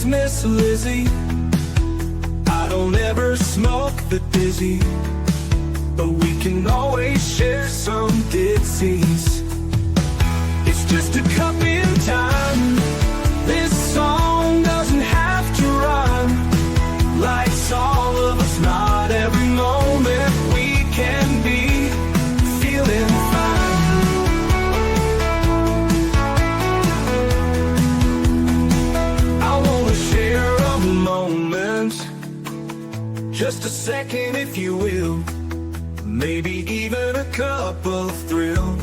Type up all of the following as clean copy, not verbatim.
is Miss Lizzie. I don't ever smoke the dizzy, but we can always share some ditzies. It's just a cup in time. This song doesn't have to rhyme. Life's all of us, not every moment we can be feeling fine. I wanna share a moment, just a second if you will, maybe even a cup of thrill.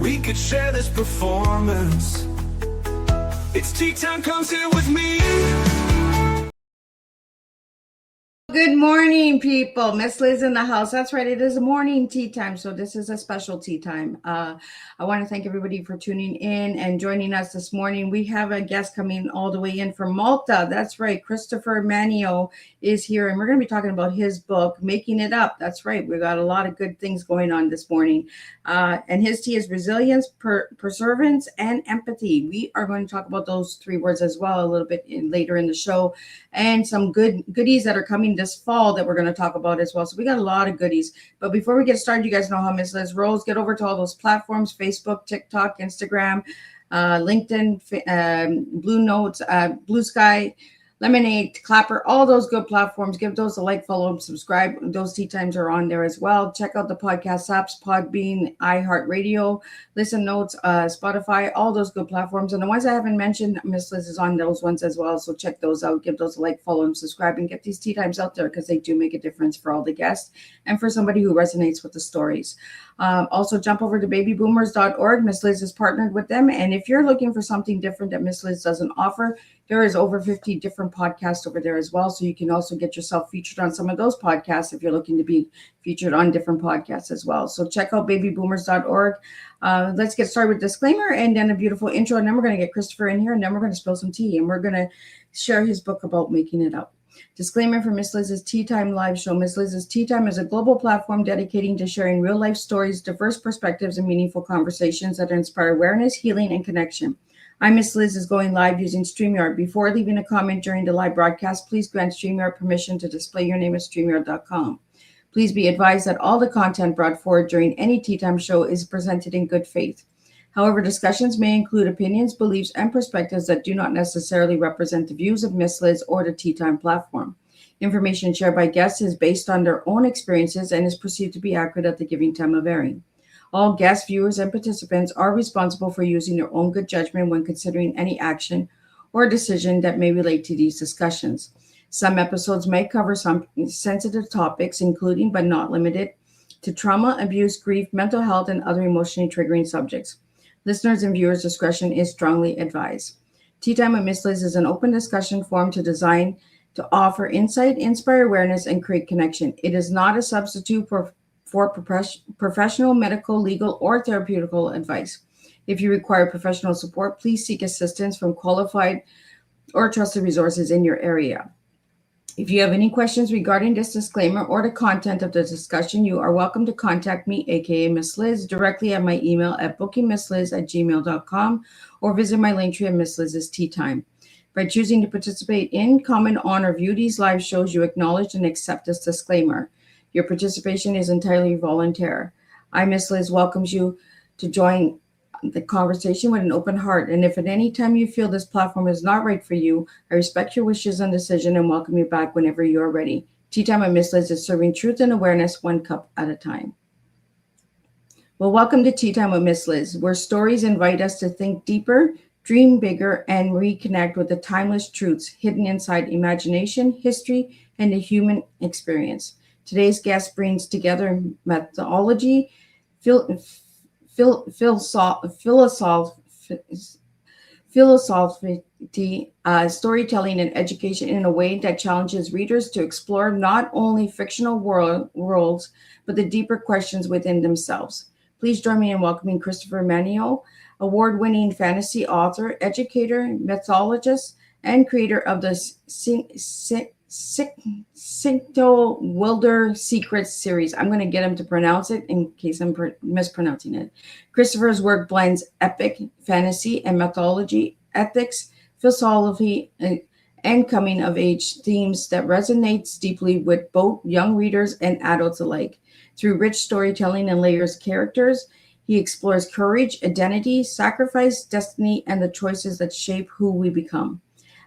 We could share this performance. It's tea time, come sit with me. Good morning, people. Miss Liz in the house. That's right. It is a morning tea time. So this is a special tea time. I want to thank everybody for tuning in and joining us this morning. We have a guest coming all the way in from Malta. That's right. Christopher Mannino is here, and we're going to be talking about his book, Making It Up. That's right. We got a lot of good things going on this morning. And his tea is resilience, perseverance, and empathy. We are going to talk about those three words as well a little bit later in the show, and some goodies that are coming this fall that we're going to talk about as well. So we got a lot of goodies. But before we get started, you guys know how Miss Liz rolls. Get over to all those platforms: Facebook, TikTok, Instagram, LinkedIn, Blue Notes, Blue Sky, Lemonade, Clapper, all those good platforms. Give those a like, follow, and subscribe. Those tea times are on there as well. Check out the podcast apps: Podbean, iHeartRadio, Listen Notes, Spotify, all those good platforms. And the ones I haven't mentioned, Miss Liz is on those ones as well. So check those out. Give those a like, follow, and subscribe, and get these tea times out there because they do make a difference for all the guests and for somebody who resonates with the stories. Also, jump over to babyboomers.org. Miss Liz is partnered with them. And if you're looking for something different that Miss Liz doesn't offer, there is over 50 different podcasts over there as well. So you can also get yourself featured on some of those podcasts if you're looking to be featured on different podcasts as well. So check out babyboomers.org. Let's get started with disclaimer and then a beautiful intro. And then we're going to get Christopher in here, and then we're going to spill some tea, and we're going to share his book about making it up. Disclaimer for Miss Liz's Tea Time live show. Miss Liz's Tea Time is a global platform dedicating to sharing real life stories, diverse perspectives, and meaningful conversations that inspire awareness, healing, and connection. I'm Miss Liz is going live using StreamYard. Before leaving a comment during the live broadcast, please grant StreamYard permission to display your name at StreamYard.com. Please be advised that all the content brought forward during any Tea Time show is presented in good faith. However, discussions may include opinions, beliefs, and perspectives that do not necessarily represent the views of Miss Liz or the Tea Time platform. Information shared by guests is based on their own experiences and is perceived to be accurate at the given time of airing. All guests, viewers, and participants are responsible for using their own good judgment when considering any action or decision that may relate to these discussions. Some episodes may cover some sensitive topics, including but not limited to trauma, abuse, grief, mental health, and other emotionally triggering subjects. Listeners' and viewers' discretion is strongly advised. Tea Time with Miss Liz is an open discussion forum designed to offer insight, inspire awareness, and create connection. It is not a substitute for professional, medical, legal, or therapeutical advice. If you require professional support, please seek assistance from qualified or trusted resources in your area. If you have any questions regarding this disclaimer or the content of the discussion, you are welcome to contact me, aka Miss Liz, directly at my email at bookingmissliz@gmail.com or visit my link tree at Miss Liz's Tea Time. By choosing to participate in, comment on, or view these live shows, you acknowledge and accept this disclaimer. Your participation is entirely voluntary. I, Miss Liz, welcomes you to join the conversation with an open heart. And if at any time you feel this platform is not right for you, I respect your wishes and decision and welcome you back whenever you are ready. Tea Time with Miss Liz is serving truth and awareness one cup at a time. Well, welcome to Tea Time with Miss Liz, where stories invite us to think deeper, dream bigger, and reconnect with the timeless truths hidden inside imagination, history, and the human experience. Today's guest brings together mythology, philosophy, storytelling, and education in a way that challenges readers to explore not only fictional worlds, but the deeper questions within themselves. Please join me in welcoming Christopher Mannino, award-winning fantasy author, educator, mythologist, and creator of the Wielder Secrets series. I'm going to get him to pronounce it in case I'm mispronouncing it. Christopher's work blends epic fantasy and mythology, ethics, philosophy, and coming of age themes that resonates deeply with both young readers and adults alike. Through rich storytelling and layers characters, he explores courage, identity, sacrifice, destiny, and the choices that shape who we become.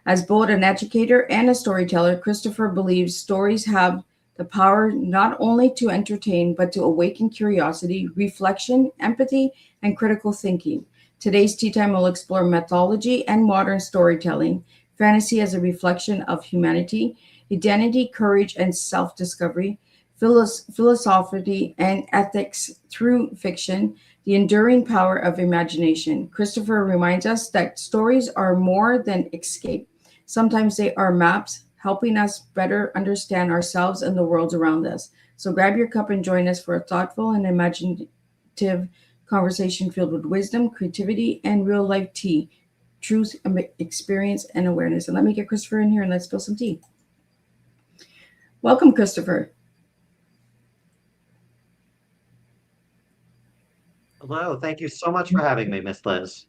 As both an educator and a storyteller, Christopher believes stories have the power not only to entertain, but to awaken curiosity, reflection, empathy, and critical thinking. Today's Tea Time will explore mythology and modern storytelling, fantasy as a reflection of humanity, identity, courage, and self discovery, philosophy, and ethics through fiction, the enduring power of imagination. Christopher reminds us that stories are more than escape. Sometimes they are maps, helping us better understand ourselves and the world around us. So grab your cup and join us for a thoughtful and imaginative conversation filled with wisdom, creativity, and real life tea, truth, experience, and awareness. And let me get Christopher in here and let's spill some tea. Welcome, Christopher. Hello, thank you so much for having me, Miss Liz.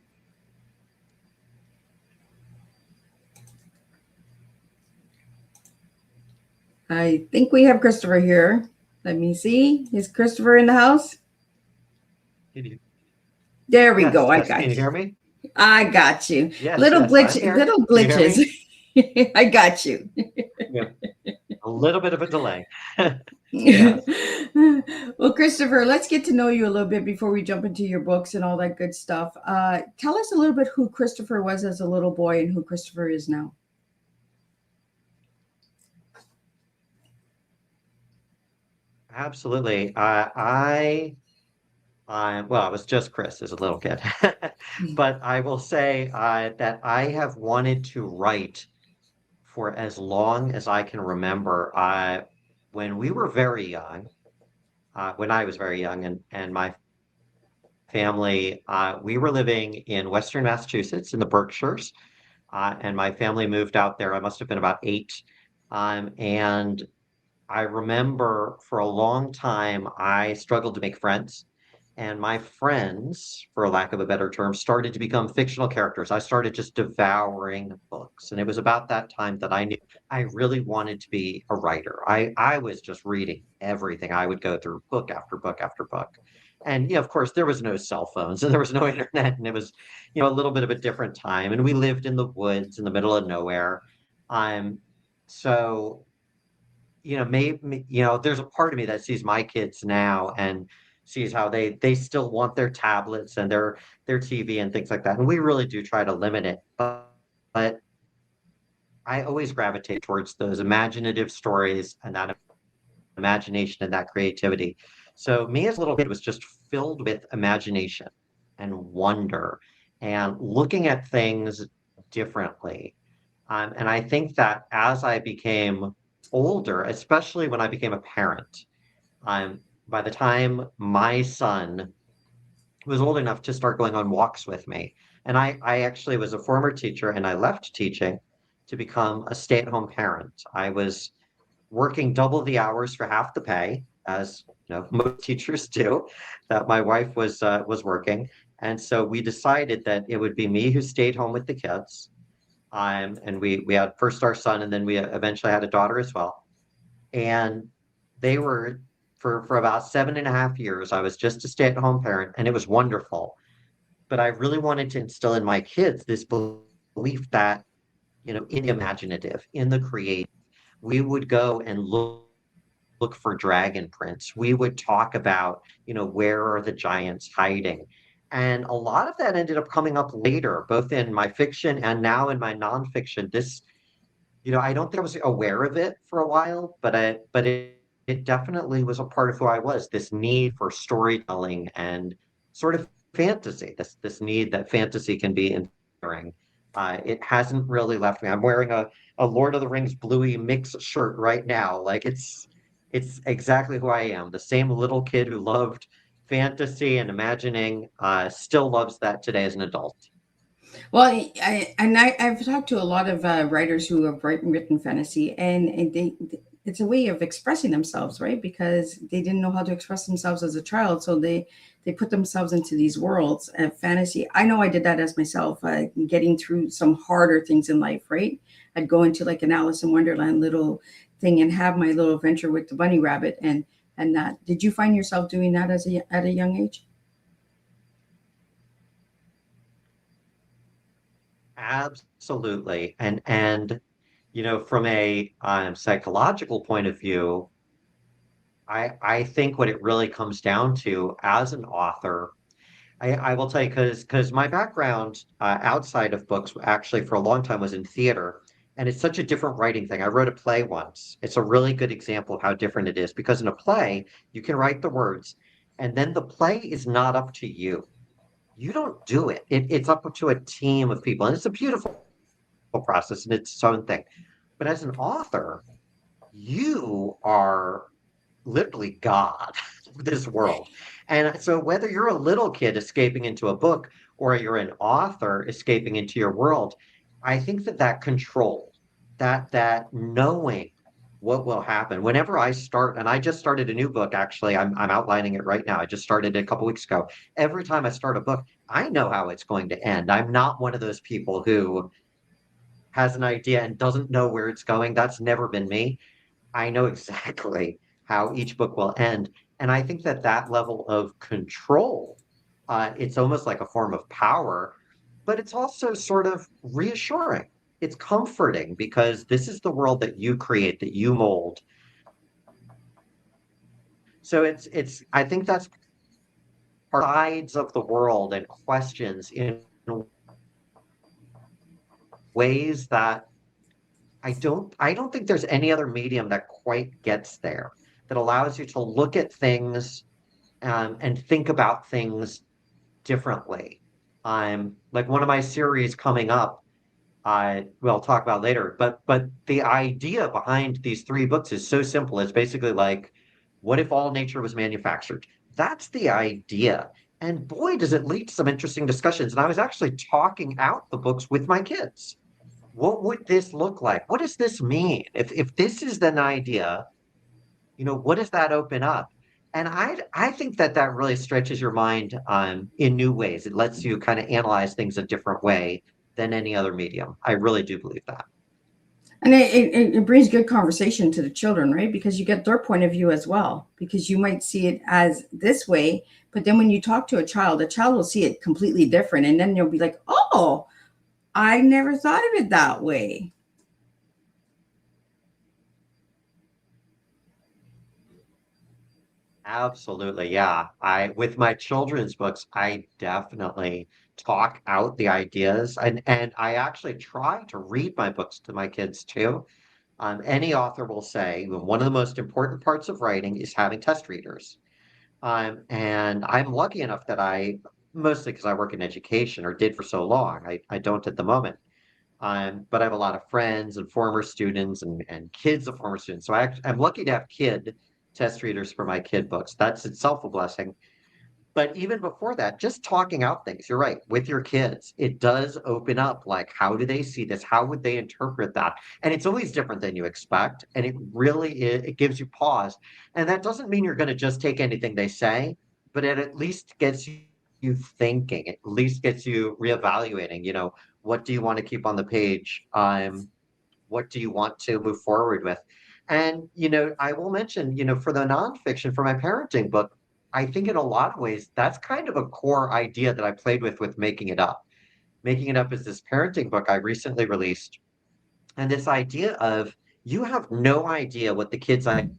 I think we have Christopher here. Let me see. Is Christopher in the house? Can you, There we yes, go. I yes, got can you you. hear me? I got you. Yes, Little yes, I'm glitch, here. little Can you hear glitches. me? I got you. Yeah, a little bit of a delay. Yes, Well, Christopher, let's get to know you a little bit before we jump into your books and all that good stuff. Tell us a little bit who Christopher was as a little boy and who Christopher is now. absolutely. Well, I was just Chris as a little kid, but I will say that I have wanted to write for as long as I can remember. When we were very young, when I was very young, and my family, we were living in Western Massachusetts in the Berkshires, and my family moved out there. I must have been about 8. And I remember for a long time, I struggled to make friends. And my friends, for lack of a better term, started to become fictional characters. I started just devouring books. And it was about that time that I knew I really wanted to be a writer. I was just reading everything. I would go through book after book after book. And of course, there was no cell phones and there was no internet. And it was, a little bit of a different time. And we lived in the woods in the middle of nowhere. Um, so maybe, there's a part of me that sees my kids now and sees how they still want their tablets and their TV and things like that. And we really do try to limit it. But I always gravitate towards those imaginative stories and that imagination and that creativity. So me as a little kid was just filled with imagination and wonder and looking at things differently. And I think that as I became older, especially when I became a parent, by the time my son was old enough to start going on walks with me, and I actually was a former teacher and I left teaching to become a stay-at-home parent. I was working double the hours for half the pay, as most teachers do, that my wife was working. And so we decided that it would be me who stayed home with the kids. And we had first our son, and then we eventually had a daughter as well. And they were for about 7.5 years. I was just a stay-at-home parent, and it was wonderful. But I really wanted to instill in my kids this belief that in the imaginative, in the creative, we would go and look for dragon prints. We would talk about, where are the giants hiding? And a lot of that ended up coming up later, both in my fiction and now in my nonfiction. I don't think I was aware of it for a while, but it definitely was a part of who I was, this need for storytelling and sort of fantasy, this need that fantasy can be enduring. It hasn't really left me. I'm wearing a Lord of the Rings bluey mix shirt right now. Like it's exactly who I am. The same little kid who loved fantasy and imagining, still loves that today as an adult. Well, I've talked to a lot of writers who have written fantasy, and it's a way of expressing themselves, right? Because they didn't know how to express themselves as a child, so they put themselves into these worlds of fantasy. I know I did that as myself, getting through some harder things in life, right? I'd go into like an Alice in Wonderland little thing and have my little adventure with the bunny rabbit, and that. Did you find yourself doing that at a young age? Absolutely. From a psychological point of view, I think what it really comes down to as an author, I will tell you because my background outside of books actually for a long time was in theater, and it's such a different writing thing. I wrote a play once. It's a really good example of how different it is because in a play you can write the words, and then the play is not up to you. You don't do it. It's up to a team of people, and it's a beautiful process and it's its own thing. But as an author, you are literally God of this world. And so whether you're a little kid escaping into a book or you're an author escaping into your world, I think that control, that knowing what will happen. Whenever I start, and I just started a new book, actually, I'm outlining it right now. I just started it a couple weeks ago. Every time I start a book, I know how it's going to end. I'm not one of those people who has an idea and doesn't know where it's going. That's never been me. I know exactly how each book will end. And I think that level of control, it's almost like a form of power, but it's also sort of reassuring. It's comforting because this is the world that you create, that you mold. So I think that's sides of the world and questions in ways that I don't think there's any other medium that quite gets there, that allows you to look at things and think about things differently. Like one of my series coming up, I will talk about later, but the idea behind these three books is so simple. It's basically like, what if all nature was manufactured? That's the idea. And boy, does it lead to some interesting discussions. And I was actually talking out the books with my kids. What would this look like? What does this mean? If this is an idea, what does that open up? And I think that really stretches your mind in new ways. It lets you kind of analyze things a different way than any other medium. I really do believe that. And it brings good conversation to the children, right? Because you get their point of view as well. Because you might see it as this way, but then when you talk to a child will see it completely different. And then you'll be like, oh, I never thought of it that way. Absolutely, yeah. I with my children's books, I definitely talk out the ideas and I actually try to read my books to my kids too. Any author will say one of the most important parts of writing is having test readers. And I'm lucky enough that mostly because I work in education or did for so long, I don't at the moment. But I have a lot of friends and former students and kids of former students. So I'm lucky to have kid test readers for my kid books. That's itself a blessing. But even before that, just talking out things, you're right, with your kids, it does open up like, how do they see this? How would they interpret that? And it's always different than you expect. And it really it gives you pause. And that doesn't mean you're going to just take anything they say, but it at least gets you thinking, at least gets you reevaluating, what do you want to keep on the page? What do you want to move forward with? And, I will mention, for the nonfiction, for my parenting book, I think in a lot of ways, that's kind of a core idea that I played with Making It Up. Making It Up is this parenting book I recently released. And this idea of you have no idea what the kid's idea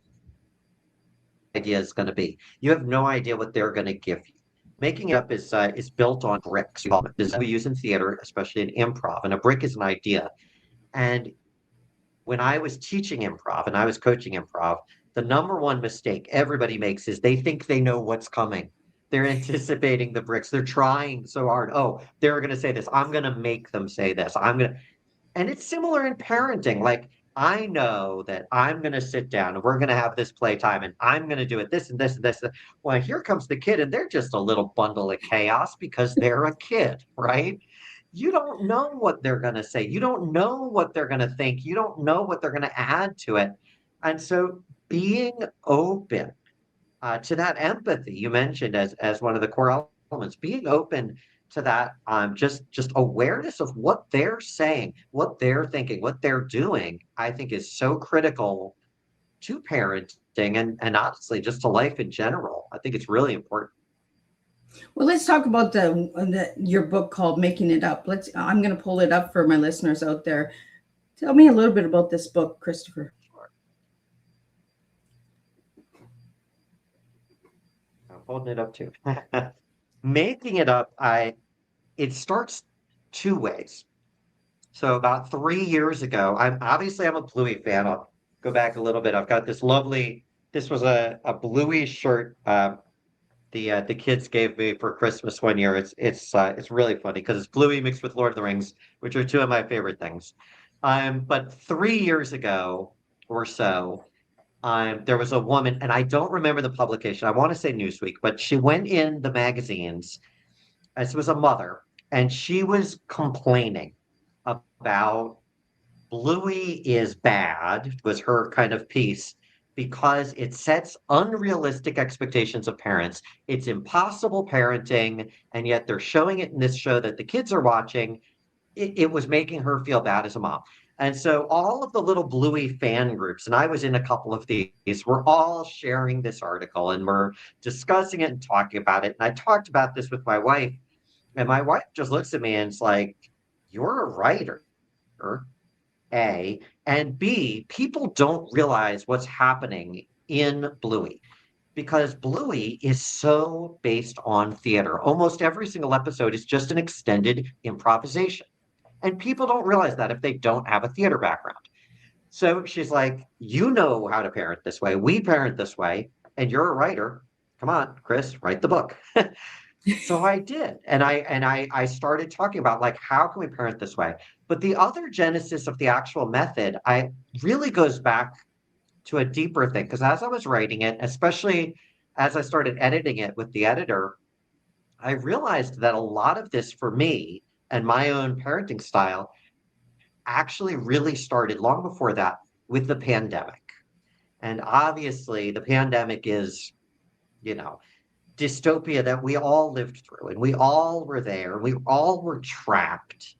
is going to be. You have no idea what they're going to give you. Making It Up is built on bricks. This is what we use in theater, especially in improv. And a brick is an idea. And when I was teaching improv and I was coaching improv, the number one mistake everybody makes is they think they know what's coming. They're anticipating the bricks. They're trying so hard. Oh, they're going to say this. I'm going to make them say this. And it's similar in parenting. Like, I know that I'm going to sit down and we're going to have this playtime and I'm going to do it this and this and this. Well, here comes the kid and they're just a little bundle of chaos because they're a kid, right? You don't know what they're going to say. You don't know what they're going to think. You don't know what they're going to add to it. And so being open to that empathy you mentioned as one of the core elements, being open to that just awareness of what they're saying, what they're thinking, what they're doing, I think is so critical to parenting and honestly just to life in general. I think it's really important. Well, let's talk about your book called Making It Up. I'm going to pull it up for my listeners out there. Tell me a little bit about this book, Christopher. I'm holding it up too. Making it up, it starts two ways. So about 3 years ago, I'm a Bluey fan. I'll go back a little bit. I've got this was a Bluey shirt the kids gave me for Christmas one year. It's really funny because it's Bluey mixed with Lord of the Rings, which are two of my favorite things. But 3 years ago or so, there was a woman, and I don't remember the publication. I want to say Newsweek, but she went in the magazines. This was a mother, and she was complaining about Bluey is bad, was her kind of piece, because it sets unrealistic expectations of parents. It's impossible parenting, and yet they're showing it in this show that the kids are watching. It was making her feel bad as a mom. And so all of the little Bluey fan groups, and I was in a couple of these, were all sharing this article and we're discussing it and talking about it. And I talked about this with my wife, and my wife just looks at me and it's like, "You're a writer, A, and B, people don't realize what's happening in Bluey because Bluey is so based on theater. Almost every single episode is just an extended improvisation. And people don't realize that if they don't have a theater background. So she's like, "You know how to parent this way. We parent this way, and you're a writer. Come on, Chris, write the book." So I did. And I started talking about like how can we parent this way? But the other genesis of the actual method, I really goes back to a deeper thing. Because as I was writing it, especially as I started editing it with the editor, I realized that a lot of this for me and my own parenting style actually really started long before that with the pandemic. And obviously, the pandemic is, you know, dystopia that we all lived through and we all were there. We all were trapped.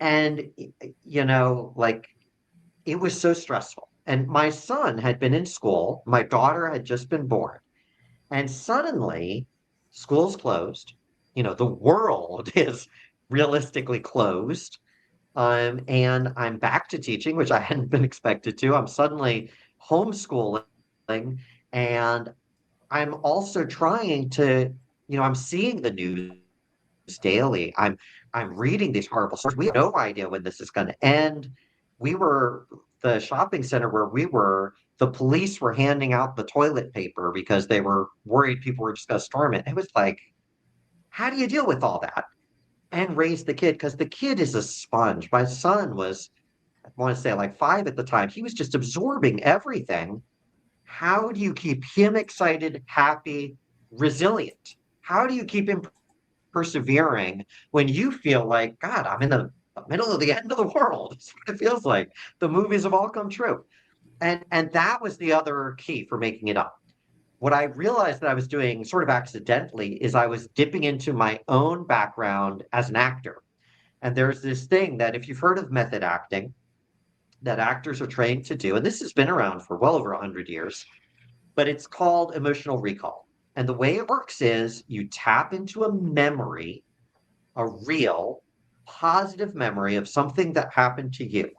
And, like it was so stressful. And my son had been in school, my daughter had just been born. And suddenly, school's closed. The world is realistically closed. And I'm back to teaching, which I hadn't been expected to. I'm suddenly homeschooling, and I'm also trying to, I'm seeing the news daily. I'm reading these horrible stories. We have no idea when this is going to end. The shopping center where we were, the police were handing out the toilet paper because they were worried people were just going to storm it. It was like, how do you deal with all that and raise the kid? Because the kid is a sponge. My son was, I want to say like 5 at the time. He was just absorbing everything. How do you keep him excited, happy, resilient? How do you keep him persevering when you feel like, God, I'm in the middle of the end of the world? That's what it feels like. The movies have all come true. And that was the other key for making it up. What I realized that I was doing sort of accidentally is I was dipping into my own background as an actor. And there's this thing that if you've heard of method acting, that actors are trained to do, and this has been around for well over 100 years, but it's called emotional recall. And the way it works is you tap into a memory, a real positive memory of something that happened to you.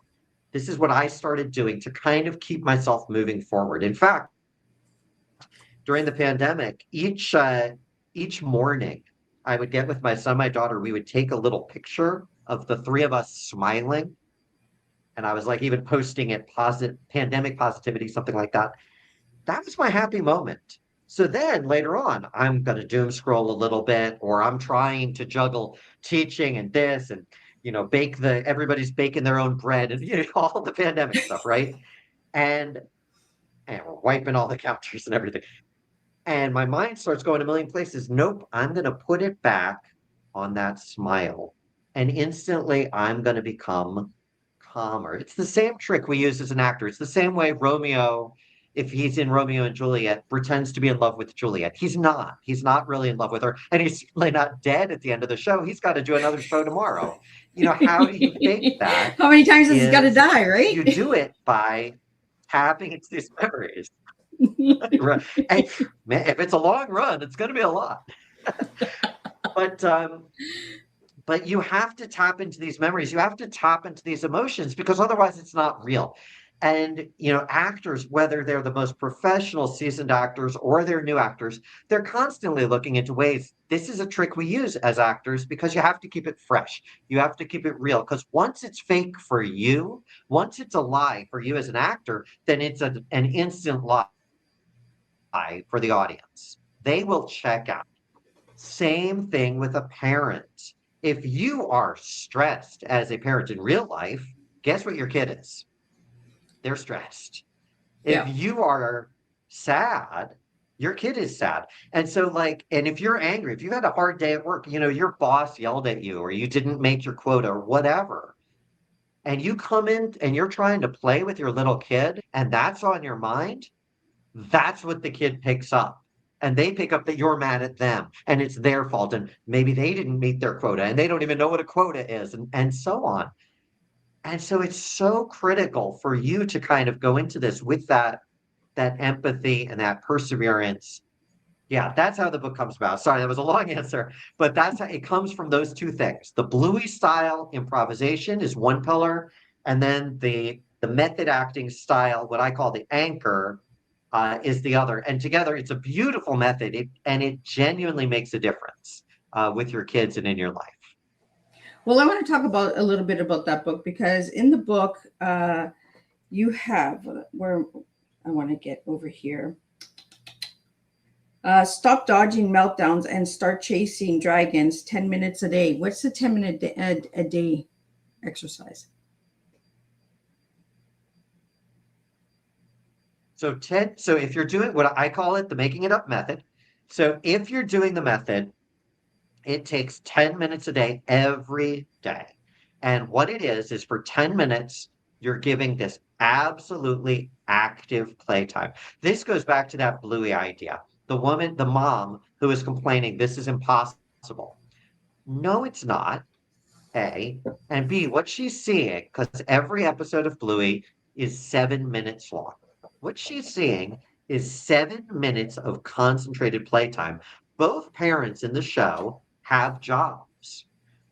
This is what I started doing to kind of keep myself moving forward. In fact, during the pandemic, each morning I would get with my son, my daughter, we would take a little picture of the three of us smiling. And I was like even posting it pandemic positivity, something like that. That was my happy moment. So then later on, I'm going to doom scroll a little bit, or I'm trying to juggle teaching and this and, everybody's baking their own bread and, all the pandemic stuff, right? And, and we're wiping all the counters and everything. And my mind starts going a million places. Nope, I'm going to put it back on that smile. And instantly I'm going to become calmer. It's the same trick we use as an actor. It's the same way Romeo, if he's in Romeo and Juliet, pretends to be in love with Juliet. He's not. He's not really in love with her. And he's really not dead at the end of the show. He's got to do another show tomorrow. You know, how do you fake that? How many times has he got to Is die, right? you do it by tapping into these memories. Right. And man, if it's a long run, it's going to be a lot. But you have to tap into these memories. You have to tap into these emotions because otherwise it's not real. And, you know, actors, whether they're the most professional seasoned actors or they're new actors, they're constantly looking into ways. This is a trick we use as actors because you have to keep it fresh. You have to keep it real because once it's fake for you, once it's a lie for you as an actor, then it's an instant lie for the audience. They will check out. Same thing with a parent. If you are stressed as a parent in real life, guess what your kid is? They're stressed. If you are sad, your kid is sad. And so like, and if you're angry, if you had a hard day at work, you know, your boss yelled at you or you didn't make your quota or whatever, and you come in and you're trying to play with your little kid and that's on your mind, that's what the kid picks up. And they pick up that you're mad at them and it's their fault. And maybe they didn't meet their quota and they don't even know what a quota is and so on. And so it's so critical for you to kind of go into this with that empathy and that perseverance. Yeah, that's how the book comes about. Sorry, that was a long answer, but that's how it comes from those two things. The Bluey style improvisation is one pillar, and then the method acting style, what I call the anchor, is the other. And together, it's a beautiful method, and it genuinely makes a difference with your kids and in your life. Well, I want to talk about a little bit about that book because in the book, you have where I want to get over here. Stop dodging meltdowns and start chasing dragons 10 minutes a day. What's the 10-minute a day exercise? So if you're doing what I call it, the making it up method. So if you're doing the method, it takes 10 minutes a day every day. And what it is for 10 minutes, you're giving this absolutely active playtime. This goes back to that Bluey idea. The mom who is complaining, this is impossible. No, it's not. A. And B, what she's seeing, because every episode of Bluey is 7 minutes long. What she's seeing is 7 minutes of concentrated playtime. Both parents in the show have jobs.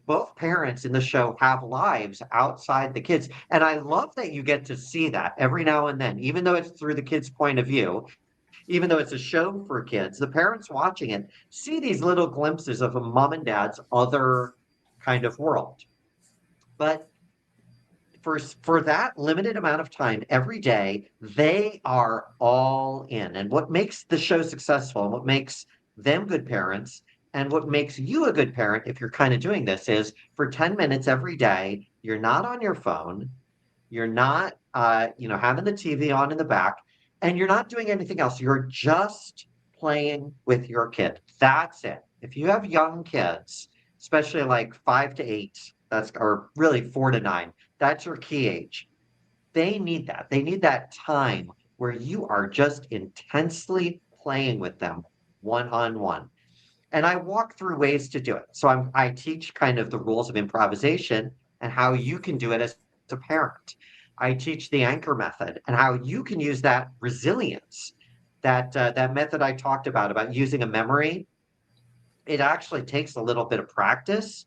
Both parents in the show have lives outside the kids. And I love that you get to see that every now and then, even though it's through the kids' point of view, even though it's a show for kids, the parents watching it see these little glimpses of a mom and dad's other kind of world. But for that limited amount of time every day, they are all in. And what makes the show successful and what makes them good parents and what makes you a good parent, if you're kind of doing this, is for 10 minutes every day, you're not on your phone, you're not, having the TV on in the back, and you're not doing anything else. You're just playing with your kid. That's it. If you have young kids, especially like 5 to 8, or really 4 to 9, that's your key age. They need that. They need that time where you are just intensely playing with them one-on-one. And I walk through ways to do it. So I teach kind of the rules of improvisation and how you can do it as a parent. I teach the anchor method and how you can use that resilience, that method I talked about using a memory. It actually takes a little bit of practice,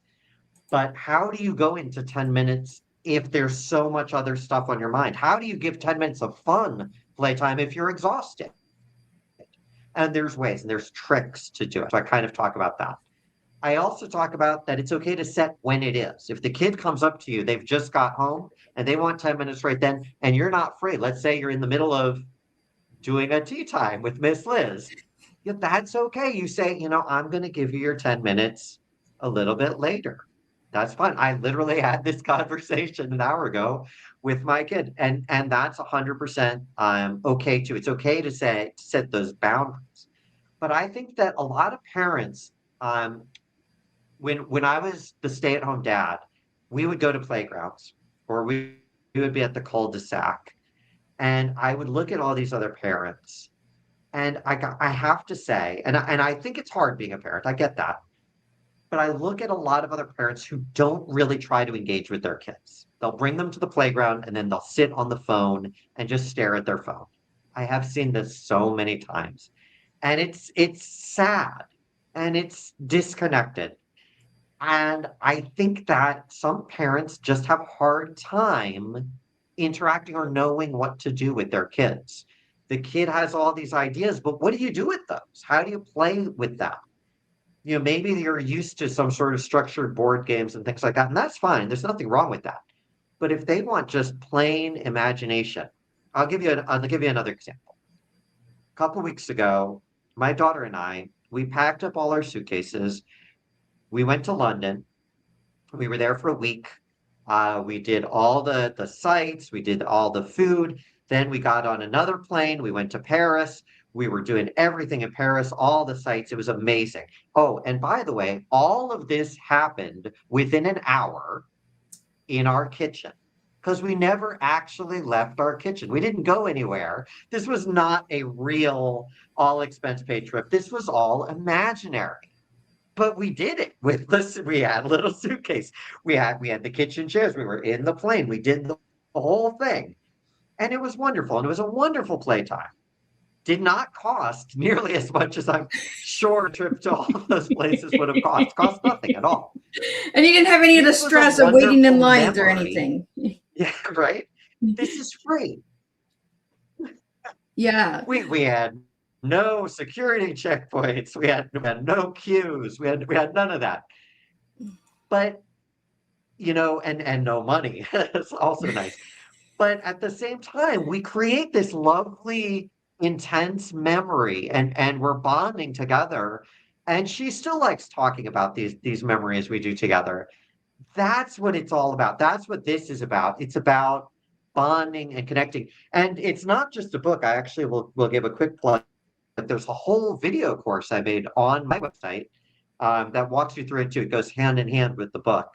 but how do you go into 10 minutes if there's so much other stuff on your mind? How do you give 10 minutes of fun playtime if you're exhausted? And there's ways and there's tricks to do it. So I kind of talk about that. I also talk about that it's okay to set when it is. If the kid comes up to you, they've just got home and they want 10 minutes right then, and you're not free. Let's say you're in the middle of doing a tea time with Miss Liz. Yeah, that's okay. You say, I'm going to give you your 10 minutes a little bit later. That's fine. I literally had this conversation an hour ago with my kid, and that's 100% okay too. It's okay to set those boundaries. But I think that a lot of parents, when I was the stay-at-home dad, we would go to playgrounds or we would be at the cul-de-sac, and I would look at all these other parents, and I have to say, and I think it's hard being a parent. I get that. But I look at a lot of other parents who don't really try to engage with their kids. They'll bring them to the playground and then they'll sit on the phone and just stare at their phone. I have seen this so many times. And it's sad and it's disconnected. And I think that some parents just have a hard time interacting or knowing what to do with their kids. The kid has all these ideas, but what do you do with those? How do you play with them? Maybe you're used to some sort of structured board games and things like that, and that's fine. There's nothing wrong with that. But if they want just plain imagination, I'll give you another example. A couple weeks ago, my daughter and I, we packed up all our suitcases. We went to London. We were there for a week. We did all the sites. We did all the food. Then we got on another plane. We went to Paris. We were doing everything in Paris, all the sites. It was amazing. Oh, and by the way, all of this happened within an hour in our kitchen because we never actually left our kitchen. We didn't go anywhere. This was not a real all expense paid trip. This was all imaginary. But we did it with this. We had a little suitcase. We had the kitchen chairs. We were in the plane. We did the whole thing. And it was wonderful. And it was a wonderful playtime. Did not cost nearly as much as I'm sure a trip to all of those places would have cost. Cost nothing at all. And you didn't have any of the This was a stress of waiting in wonderful lines or memory. anything. Yeah, right? This is free. Yeah. We had no security checkpoints. We had no queues. We had none of that. But and no money. It's also nice. But at the same time, we create this lovely, intense memory and we're bonding together. And she still likes talking about these memories we do together. That's what it's all about. That's what this is about. It's about bonding and connecting. And it's not just a book. I actually will give a quick plug. But there's a whole video course I made on my website that walks you through it too. It goes hand in hand with the book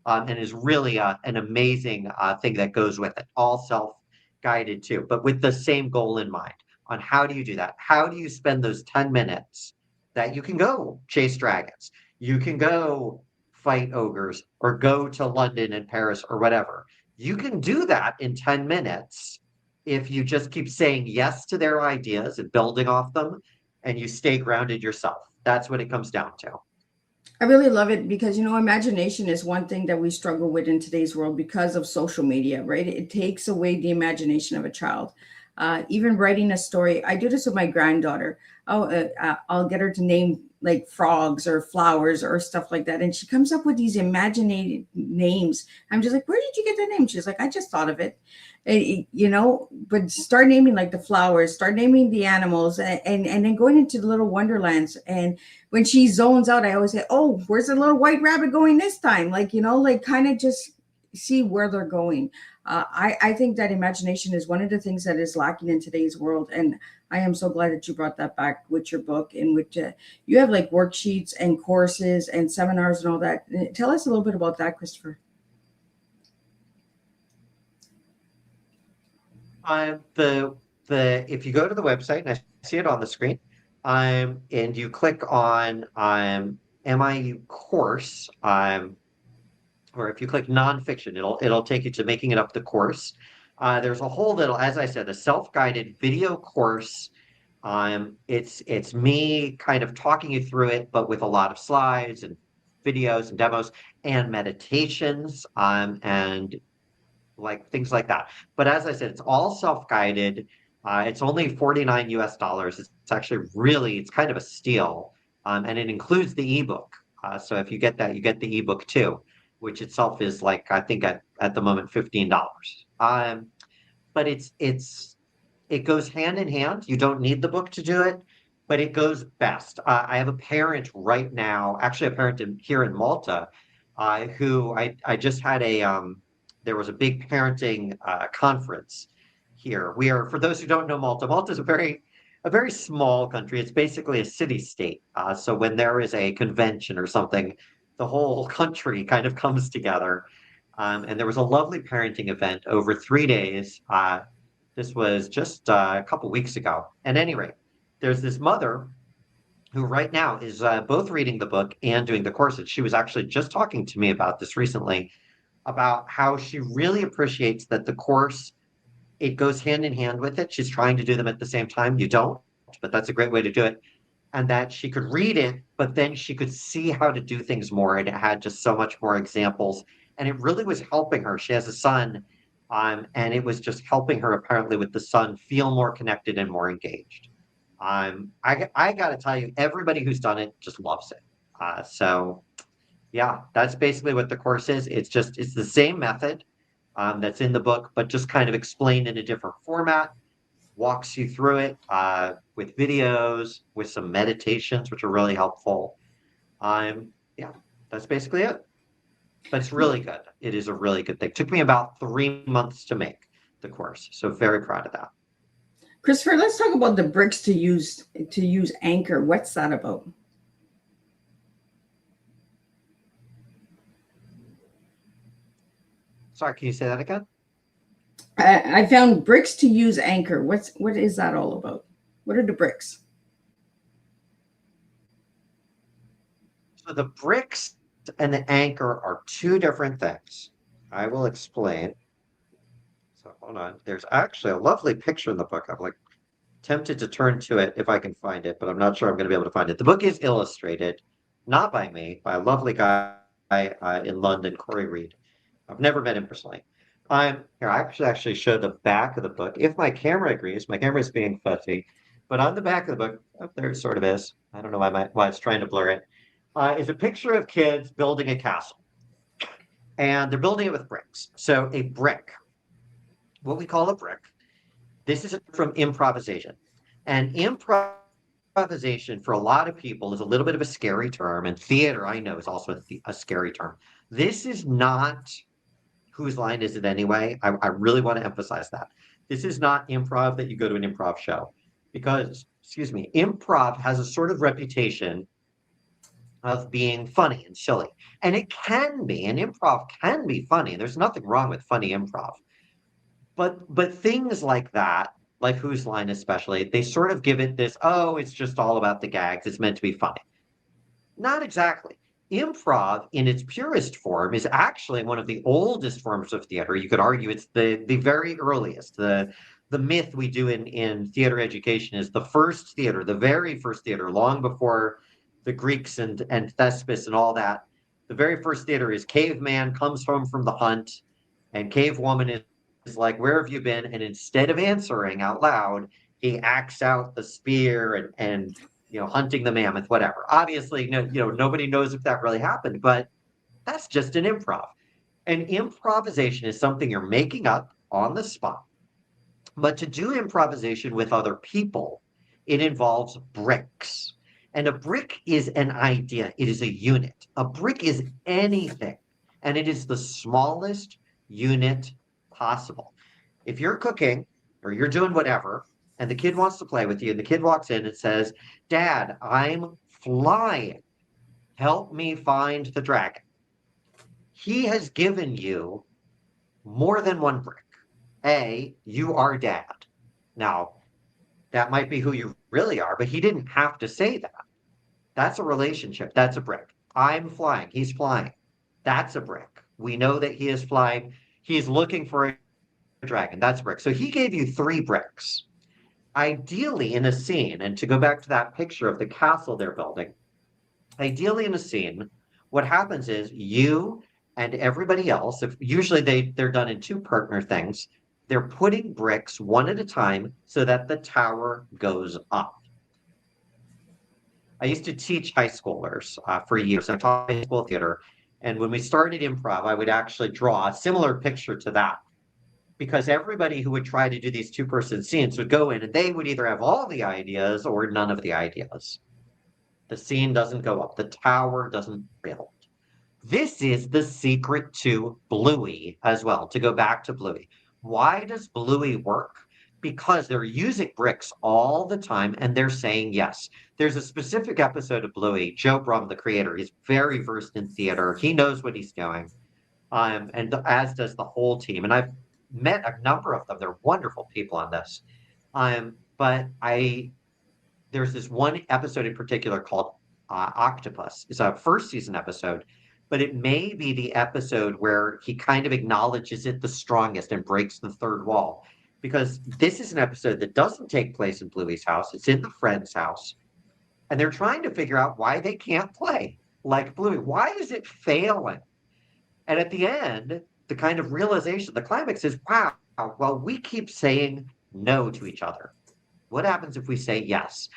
and is really an amazing thing that goes with it. All self-guided too, but with the same goal in mind on how do you do that? How do you spend those 10 minutes that you can go chase dragons? You can go fight ogres or go to London and Paris or whatever. You can do that in 10 minutes if you just keep saying yes to their ideas and building off them and you stay grounded yourself. That's what it comes down to. I really love it because, imagination is one thing that we struggle with in today's world because of social media, right? It takes away the imagination of a child. Even writing a story, I do this with my granddaughter. I'll get her to name like frogs or flowers or stuff like that. And she comes up with these imaginary names. I'm just like, where did you get that name? She's like, I just thought of it. But start naming like the flowers, start naming the animals and then going into the little wonderlands. And when she zones out, I always say, oh, where's the little white rabbit going this time? Kind of just see where they're going. I think that imagination is one of the things that is lacking in today's world. And I am so glad that you brought that back with your book, in which you have like worksheets and courses and seminars and all that. Tell us a little bit about that, Christopher. If you go to the website, and I see it on the screen, and you click on MIU course, or if you click nonfiction, it'll take you to making it up the course. There's a whole little, as I said, a self-guided video course. It's me kind of talking you through it, but with a lot of slides and videos and demos and meditations, and like things like that. But as I said, it's all self-guided. It's only $49 US. It's actually it's kind of a steal. And it includes the ebook. So if you get that, you get the ebook too, which itself is like, I think at the moment, $15. But it goes hand in hand. You don't need the book to do it, but it goes best. I have a parent right now, actually a parent here in Malta, who I just had there was a big parenting conference here. For those who don't know Malta, Malta is a very small country. It's basically a city-state. So when there is a convention or something, the whole country kind of comes together. And there was a lovely parenting event over 3 days. This was just a couple weeks ago. At any rate, there's this mother who right now is both reading the book and doing the courses. She was actually just talking to me about this recently, about how she really appreciates that the course, it goes hand in hand with it. She's trying to do them at the same time. You don't, but that's a great way to do it. And that she could read it, but then she could see how to do things more. And it had just so much more examples. And it really was helping her. She has a son, and it was just helping her apparently with the son feel more connected and more engaged. I got to tell you, everybody who's done it just loves it. So yeah, that's basically what the course is. It's the same method that's in the book, but just kind of explained in a different format. Walks you through it with videos, with some meditations, which are really helpful. Yeah, that's basically it. But it's really good. It is a really good thing. It took me about 3 months to make the course, so very proud of that. Christopher, let's talk about the bricks to use anchor. What's that about? Sorry, can you say that again? I found bricks to use anchor. What is that all about? What are the bricks? So the bricks and the anchor are two different things. I will explain. So hold on. There's actually a lovely picture in the book. I'm like tempted to turn to it if I can find it, but I'm not sure I'm going to be able to find it. The book is illustrated, not by me, by a lovely guy in London, Corey Reed. I've never met him personally. Here, I actually show the back of the book. If my camera agrees, my camera is being fussy, but on the back of the book, oh, there it sort of is. I don't know why it's trying to blur it. Is a picture of kids building a castle, and they're building it with bricks. So a brick, what we call a brick, this is from improvisation. And improvisation for a lot of people is a little bit of a scary term, and theater, I know, is also a scary term. This is not whose line is it anyway? I really want to emphasize that. This is not improv that you go to an improv show because, excuse me, improv has a sort of reputation of being funny and silly. And it can be, and improv can be funny. There's nothing wrong with funny improv. But things like that, like Whose Line especially, they sort of give it this, oh, it's just all about the gags. It's meant to be funny. Not exactly. Improv in its purest form is actually one of the oldest forms of theater. You could argue it's the very earliest. The myth we do in theater education is the first theater, the very first theater, long before the Greeks and Thespis and all that. The very first theater is caveman comes home from the hunt, and cave woman is like, where have you been? And instead of answering out loud, he acts out the spear and hunting the mammoth, whatever. Obviously, nobody knows if that really happened, but that's just an improv. And improvisation is something you're making up on the spot. But to do improvisation with other people, it involves bricks. And a brick is an idea. It is a unit. A brick is anything. And it is the smallest unit possible. If you're cooking or you're doing whatever, and the kid wants to play with you, and the kid walks in and says, Dad, I'm flying. Help me find the dragon. He has given you more than one brick. You are Dad. Now, that might be who you really are, but he didn't have to say that. That's a relationship. That's a brick. I'm flying. He's flying. That's a brick. We know that he is flying. He's looking for a dragon. That's a brick. So he gave you 3 bricks. Ideally in a scene, and to go back to that picture of the castle they're building, ideally in a scene, what happens is you and everybody else, if usually they're done in 2 partner things, they're putting bricks one at a time so that the tower goes up. I used to teach high schoolers for years. I taught high school theater, and when we started improv, I would actually draw a similar picture to that. Because everybody who would try to do these 2-person scenes would go in and they would either have all the ideas or none of the ideas. The scene doesn't go up. The tower doesn't build. This is the secret to Bluey as well, to go back to Bluey. Why does Bluey work? Because they're using bricks all the time and they're saying yes. There's a specific episode of Bluey, Joe Brum, the creator, he's very versed in theater. He knows what he's doing. As does the whole team. And I've met a number of them. They're wonderful people on this. But there's this one episode in particular called Octopus. It's a first season episode, but it may be the episode where he kind of acknowledges it the strongest and breaks the third wall. Because this is an episode that doesn't take place in Bluey's house. It's in the friend's house. And they're trying to figure out why they can't play like Bluey. Why is it failing? And at the end, the kind of realization, the climax is, wow, well, we keep saying no to each other. What happens if we say yes?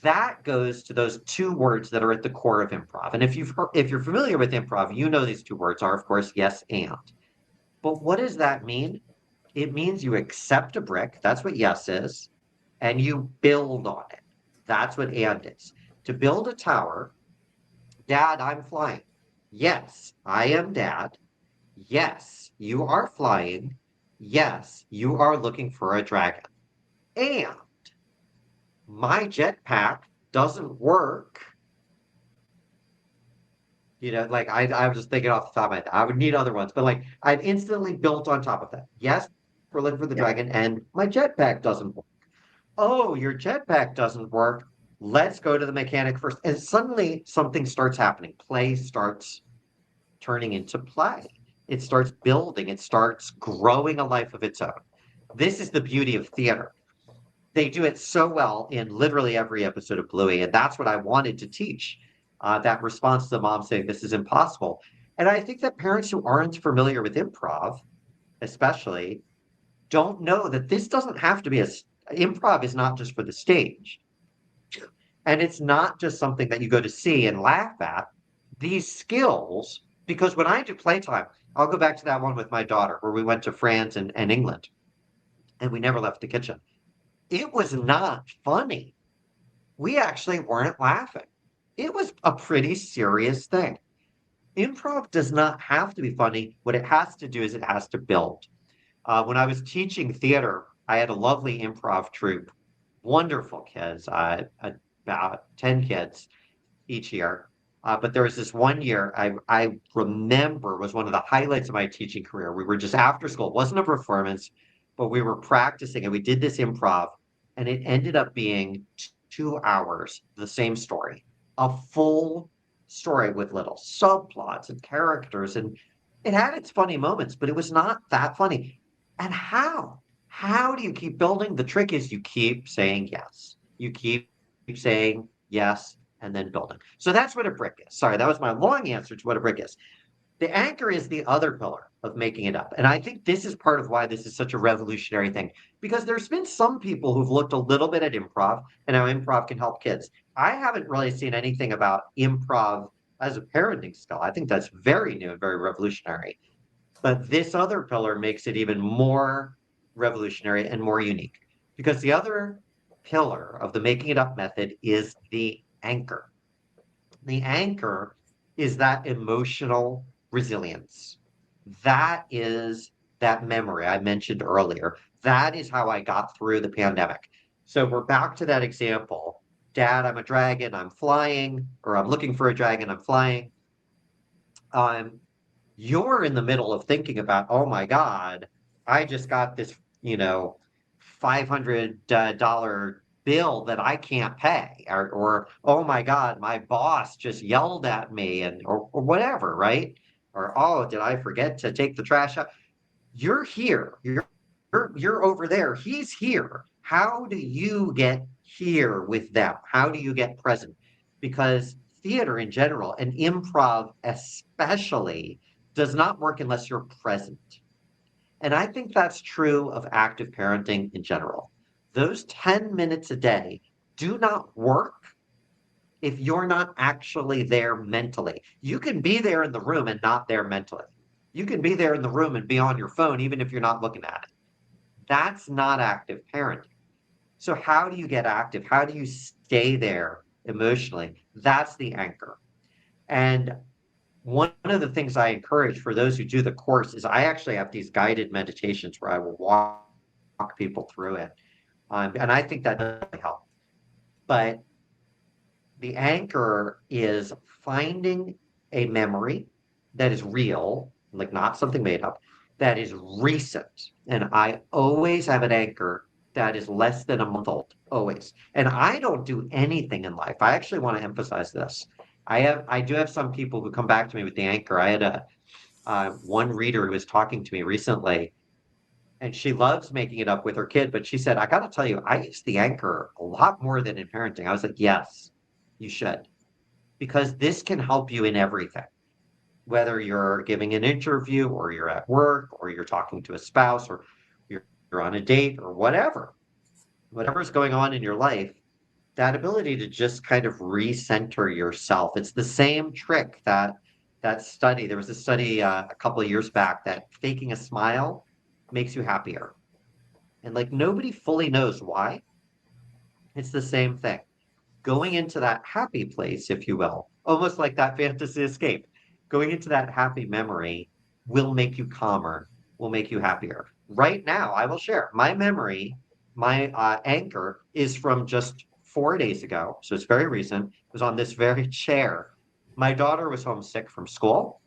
That goes to those two words that are at the core of improv. And if you're familiar with improv, you know these two words are, of course, yes and. But what does that mean? It means you accept a brick, that's what yes is, and you build on it. That's what and is. To build a tower, Dad, I'm flying. Yes, I am Dad. Yes, you are flying. Yes, you are looking for a dragon. And my jetpack doesn't work. Like I was just thinking off the top of my head. I would need other ones, but like I've instantly built on top of that. Yes, we're looking for the dragon, and my jetpack doesn't work. Oh, your jetpack doesn't work. Let's go to the mechanic first. And suddenly something starts happening. Play starts turning into play. It starts building. It starts growing a life of its own. This is the beauty of theater. They do it so well in literally every episode of Bluey, and that's what I wanted to teach. That response to the mom saying this is impossible. And I think that parents who aren't familiar with improv, especially, don't know that this doesn't have to be improv is not just for the stage. And it's not just something that you go to see and laugh at. These skills, because when I do playtime, I'll go back to that one with my daughter where we went to France and England, and we never left the kitchen. It was not funny. We actually weren't laughing. It was a pretty serious thing. Improv does not have to be funny. What it has to do is it has to build. When I was teaching theater, I had a lovely improv troupe, wonderful kids, about 10 kids each year. But there was this one year I remember was one of the highlights of my teaching career. We were just after school. It wasn't a performance, but we were practicing and we did this improv, and it ended up being 2 hours, the same story, a full story with little subplots and characters. And it had its funny moments, but it was not that funny. And how? How do you keep building? The trick is you keep saying yes. You keep saying yes and then building. So that's what a brick is. Sorry, that was my long answer to what a brick is. The anchor is the other pillar of making it up. And I think this is part of why this is such a revolutionary thing, because there's been some people who've looked a little bit at improv and how improv can help kids. I haven't really seen anything about improv as a parenting skill. I think that's very new and very revolutionary. But this other pillar makes it even more revolutionary and more unique, because the other pillar of the making it up method is the anchor. The anchor is that emotional resilience. That is that memory I mentioned earlier. That is how I got through the pandemic. So we're back to that example. Dad, I'm a dragon, I'm flying, or I'm looking for a dragon, I'm flying. You're in the middle of thinking about, oh my God, I just got this, $500 bill that I can't pay, or oh my God, my boss just yelled at me, or whatever, right? Or oh, did I forget to take the trash out? You're here. You're over there. He's here. How do you get here with them? How do you get present? Because theater in general and improv especially does not work unless you're present. And I think that's true of active parenting in general. Those 10 minutes a day do not work if you're not actually there mentally. You can be there in the room and not there mentally. You can be there in the room and be on your phone even if you're not looking at it. That's not active parenting. So how do you get active? How do you stay there emotionally? That's the anchor. And one of the things I encourage for those who do the course is I actually have these guided meditations where I will walk people through it. And I think that does help. But the anchor is finding a memory that is real like not something made up, that is recent. And I always have an anchor that is less than a month old, always. And I don't do anything in life. I actually want to emphasize this. I do have some people who come back to me with the anchor. I had a one reader who was talking to me recently, and she loves making it up with her kid, but she said, I got to tell you, I use the anchor a lot more than in parenting. I was like, yes, you should, because this can help you in everything, whether you're giving an interview or you're at work or you're talking to a spouse or you're on a date or whatever's going on in your life, that ability to just kind of recenter yourself. It's the same trick that study. There was a study a couple of years back that faking a smile makes you happier. And like nobody fully knows why. It's the same thing. Going into that happy place, if you will, almost like that fantasy escape, going into that happy memory will make you calmer, will make you happier. Right now, I will share my memory, my anchor is from just 4 days ago. So it's very recent. It was on this very chair. My daughter was homesick from school,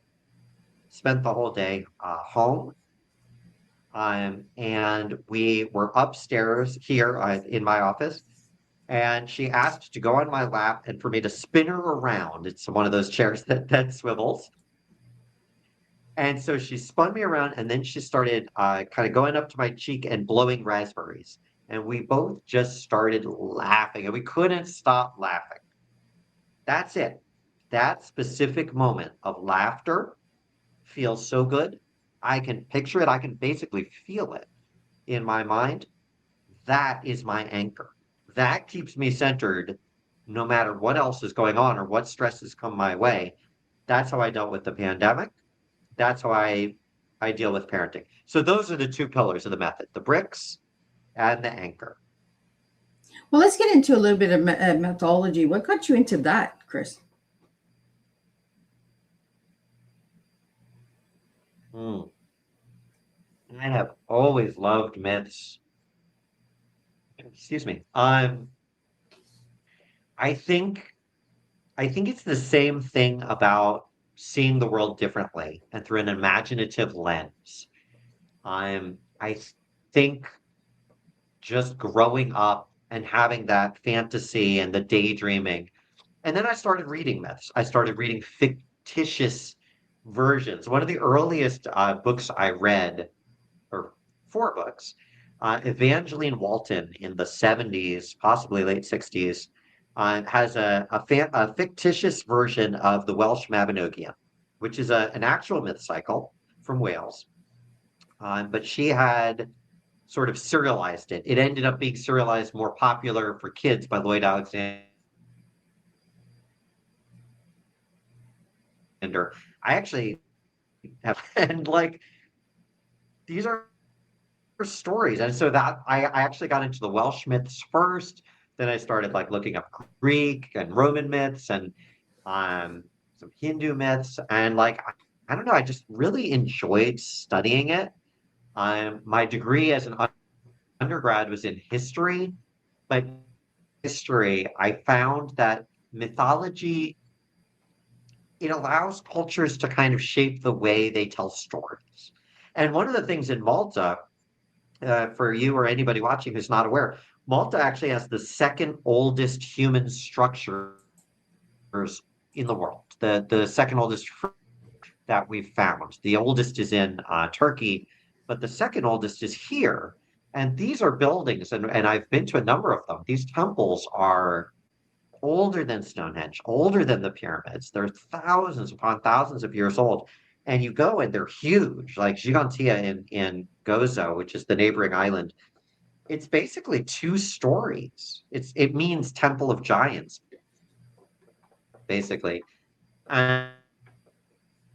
spent the whole day home. And we were upstairs here in my office, and she asked to go on my lap and for me to spin her around. It's one of those chairs that swivels. And so she spun me around, and then she started kind of going up to my cheek and blowing raspberries. And we both just started laughing, and we couldn't stop laughing. That's it. That specific moment of laughter feels so good. I can picture it. I can basically feel it in my mind. That is my anchor. That keeps me centered no matter what else is going on or what stresses come my way. That's how I dealt with the pandemic. That's how I deal with parenting. So those are the two pillars of the method, the bricks and the anchor. Well, let's get into a little bit of mythology. What got you into that, Chris? Hmm. I have always loved myths. Excuse me. I think I think it's the same thing about seeing the world differently and through an imaginative lens. I think just growing up and having that fantasy and the daydreaming. And then I started reading myths. I started reading fictitious versions. One of the earliest books I read, or four books, Evangeline Walton in the 70s, possibly late 60s, has a fictitious version of the Welsh Mabinogion, which is an actual myth cycle from Wales. But she had sort of serialized it. It ended up being serialized more popular for kids by Lloyd Alexander. I actually have, and like, these are stories. And so that I actually got into the Welsh myths first. Then I started like looking up Greek and Roman myths and some Hindu myths. And like, I don't know, I just really enjoyed studying it. My degree as an undergrad was in history, but history, I found that mythology, it allows cultures to kind of shape the way they tell stories. And one of the things in Malta, for you or anybody watching who's not aware, Malta actually has the second oldest human structures in the world. The second oldest that we've found. The oldest is in Turkey, but the second oldest is here. And these are buildings, and I've been to a number of them. These temples are older than Stonehenge, older than the pyramids. They're thousands upon thousands of years old. And you go and they're huge, like Gigantia in Gozo, which is the neighboring island. It's basically 2 stories. It means Temple of Giants, basically. And,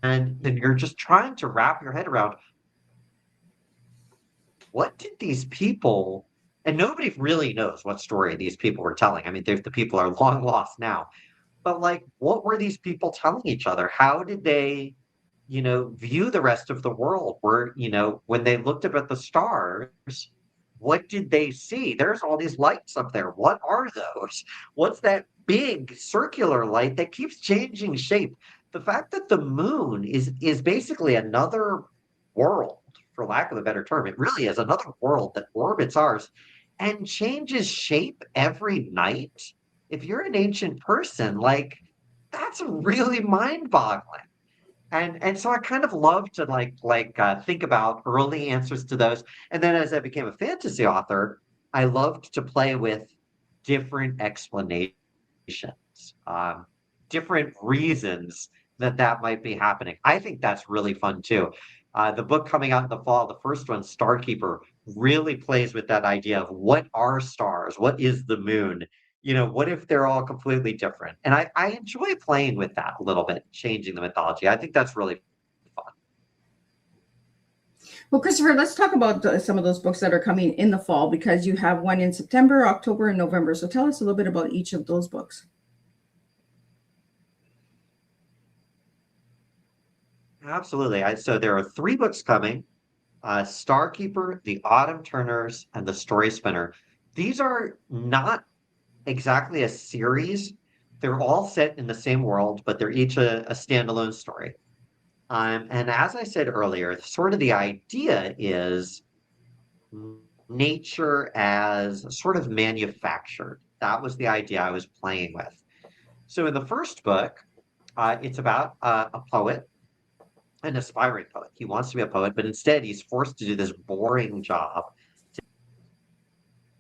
and then you're just trying to wrap your head around what did these people, and nobody really knows what story these people were telling. I mean, the people are long lost now, but like, what were these people telling each other? How did they, view the rest of the world? When they looked up at the stars, what did they see? There's all these lights up there. What are those? What's that big circular light that keeps changing shape? the fact that the moon is basically another world, for lack of a better term. It really is another world that orbits ours and changes shape every night. If you're an ancient person, like that's really mind-boggling. And so I kind of love to think about early answers to those. And then as I became a fantasy author, I loved to play with different explanations, um, different reasons that that might be happening. I think that's really fun too. The book coming out in the fall, the first one, Starkeeper, really plays with that idea of what are stars? What is the moon? What if they're all completely different? And I enjoy playing with that a little bit, changing the mythology. I think that's really fun. Well, Christopher, let's talk about some of those books that are coming in the fall, because you have one in September, October, and November. So tell us a little bit about each of those books. Absolutely. So there are three books coming: Starkeeper, The Autumn Turners, and The Story Spinner. These are not exactly a series. They're all set in the same world, but they're each a standalone story. And as I said earlier, sort of the idea is nature as sort of manufactured. That was the idea I was playing with. So in the first book, it's about a poet, an aspiring poet. He wants to be a poet, but instead he's forced to do this boring job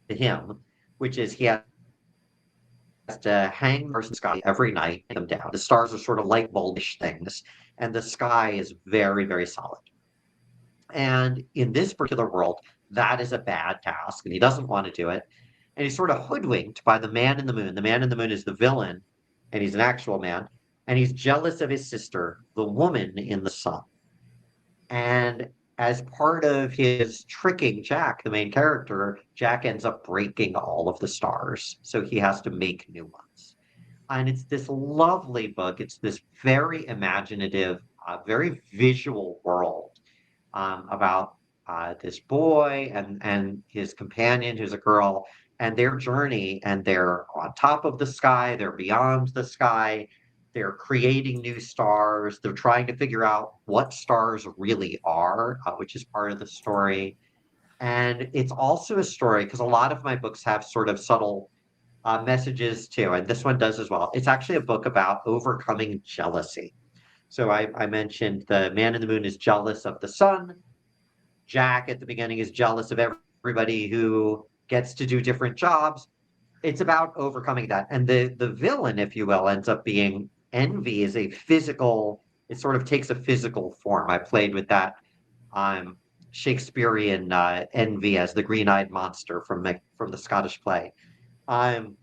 to him, which is he has to hang the sky every night and them down. The stars are sort of light bulbish things, and the sky is very, very solid. And in this particular world, that is a bad task, and he doesn't want to do it. And he's sort of hoodwinked by the man in the moon. The man in the moon is the villain, and he's an actual man, and he's jealous of his sister, the woman in the sun. And as part of his tricking Jack, the main character, Jack ends up breaking all of the stars. So he has to make new ones. And it's this lovely book. It's this very imaginative, very visual world about this boy and his companion, who's a girl, and their journey. And they're on top of the sky, they're beyond the sky, they're creating new stars, they're trying to figure out what stars really are, which is part of the story. And it's also a story because a lot of my books have sort of subtle messages too, and this one does as well. It's actually a book about overcoming jealousy. So I mentioned the man in the moon is jealous of the sun. Jack at the beginning is jealous of everybody who gets to do different jobs. It's about overcoming that. And the villain, if you will, ends up being envy is a physical, it sort of takes a physical form. I played with that Shakespearean envy as the green-eyed monster from the Scottish play. Um,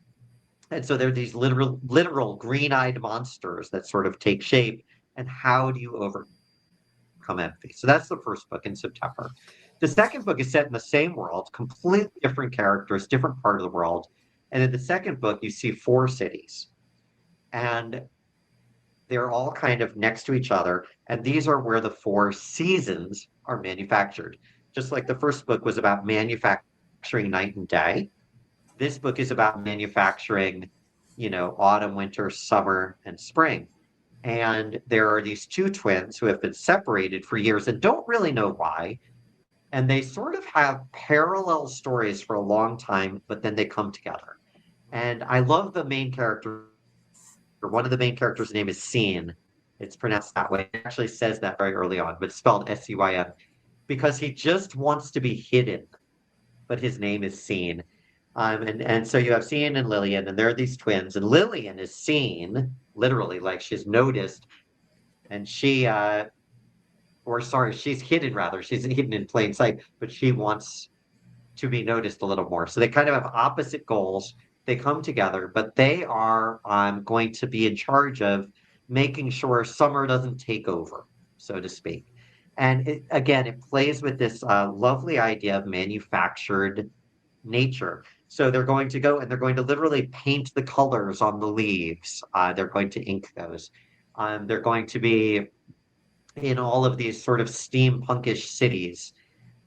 and so there are these literal green-eyed monsters that sort of take shape. And how do you overcome envy? So that's the first book in September. The second book is set in the same world, completely different characters, different part of the world. And in the second book, you see four cities. And they're all kind of next to each other. And these are where the four seasons are manufactured. Just like the first book was about manufacturing night and day, this book is about manufacturing, autumn, winter, summer, and spring. And there are these two twins who have been separated for years and don't really know why. And they sort of have parallel stories for a long time, but then they come together. And I love the main character. One of the main characters' name is Syn. It's pronounced that way. It actually says that very early on, but it's spelled Syn, because he just wants to be hidden, but his name is Syn. And so you have Syn and Lillian, and there are these twins, and Lillian is seen, literally, like she's noticed, and she's hidden rather. She's hidden in plain sight, but she wants to be noticed a little more. So they kind of have opposite goals. They come together, but they are going to be in charge of making sure summer doesn't take over, so to speak. And it plays with this lovely idea of manufactured nature. So they're going to go and they're going to literally paint the colors on the leaves. They're going to ink those. They're going to be in all of these sort of steampunkish cities.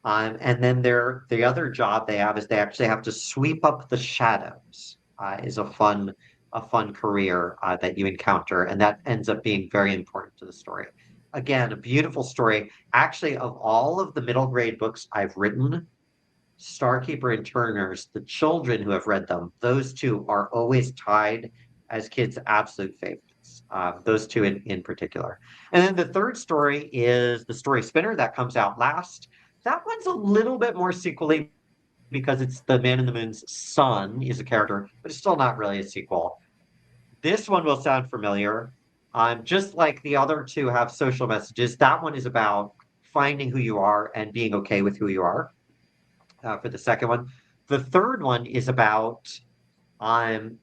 And then the other job they have is they actually have to sweep up the shadows. Is a fun a fun career that you encounter, and that ends up being very important to the story. Again, a beautiful story. Actually, of all of the middle grade books I've written, Starkeeper and Turners, the children who have read them, those two are always tied as kids' absolute favorites. Those two in particular. And then the third story is The Story Spinner that comes out last. That one's a little bit more sequely because it's the Man in the Moon's son is a character, but it's still not really a sequel. This one will sound familiar. Just like the other two have social messages, that one is about finding who you are and being okay with who you are for the second one. The third one is about um,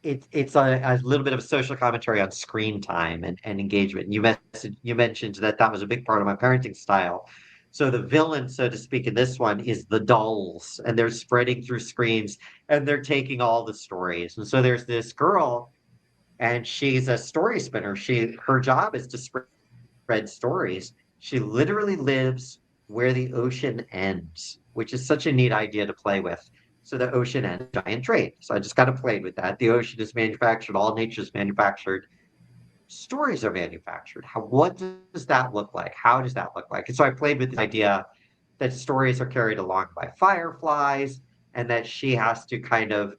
it's a little bit of a social commentary on screen time and engagement. You mentioned that that was a big part of my parenting style. So the villain, so to speak, in this one is the dolls, and they're spreading through screens and they're taking all the stories. And so there's this girl, and she's a story spinner. Her job is to spread stories. She literally lives where the ocean ends, which is such a neat idea to play with. So the ocean ends, giant trade. So I just kind of played with that. The ocean is manufactured, all nature is manufactured. Stories are manufactured. What does that look like? How does that look like? And so I played with the idea that stories are carried along by fireflies, and that she has to kind of